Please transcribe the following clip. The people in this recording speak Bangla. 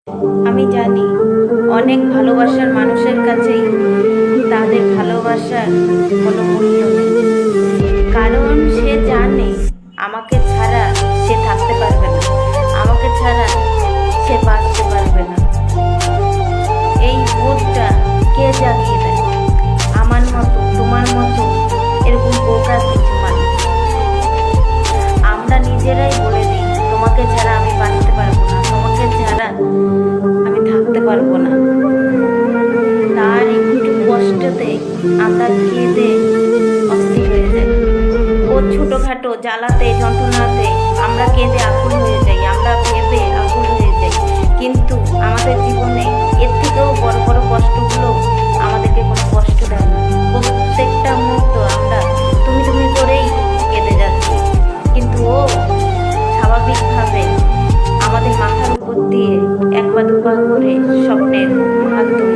আমি জানি অনেক ভালোবাসার মানুষের কাছেই তাদের ভালোবাসার কোনো মূল্য নেই, কারণ সে জানে আমাকে ছাড়া সে থাকতে পারবে না, আমাকে ছাড়া সে বাঁচতে পারবে না। এই বোধটা কে জাগিয়ে দেয়? আমার মতো, তোমার মতো এরকম বোকা কিছু মানুষ। আমরা নিজেরাই বলে দিই তোমাকে ছাড়া আমি বাঁচতে পারবো না, তোমাকে ছাড়া আমি থাকতে পারবো না। তার একটু কষ্টতে আমরা কেঁদে অস্থির হয়ে যাই। ওর ছোটোখাটো জ্বালাতে যন্ত্রণাতে আমরা কেঁদে আকুল হয়ে যাই, আমরা ভেবে আকুল হয়ে যাই। কিন্তু আমাদের জীবনে এর থেকেও বড় বড় কষ্টগুলো আমাদেরকে কোনো কষ্ট দেয় না। প্রত্যেকটা মুহূর্ত আমরা তুমি তুমি করেই কেঁদে যাচ্ছি, কিন্তু ও স্বাভাবিকভাবে আমাদের মাথার উপর দিয়ে এক পা দু পা করে স্বপ্নের হাত ধরে